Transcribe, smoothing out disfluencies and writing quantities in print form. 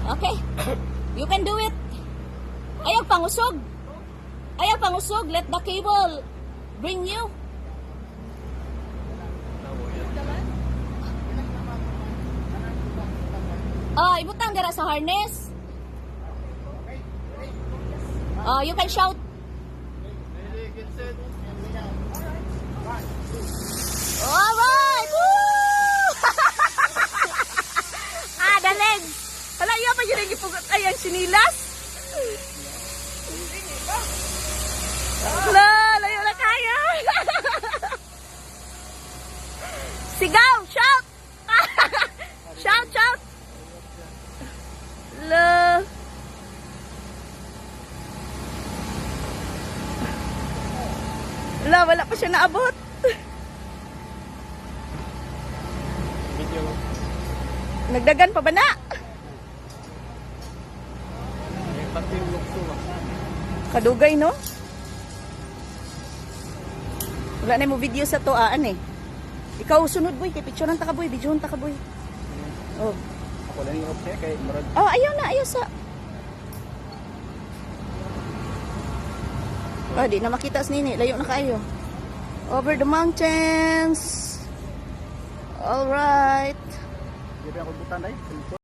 Okay. You can do it. Ayaw pangusog. Ayaw pangusog. Let the cable bring you. Ibutang dira sa harness. You can shout. Alright! Woo! Dalig! Hala, iya pa yun ang ipugot ay ang sinilas? Hala, layo na kaya! Sigaw! Shout! Shout! Shout! Hala! Hala, wala pa siya naabot. Nagdagan pa ba na? Kadugay, no? Wala na mo video sa toaan eh. Ikaw sunod boy, kay picture ng takaboy, video ng takaboy. Oh. Ako lang yung option kay Murad. Oh, ayaw na, ayaw sa. Di na makita sa nini, layo na kayo. Over the mountains. All right. Di ba ako butan dai?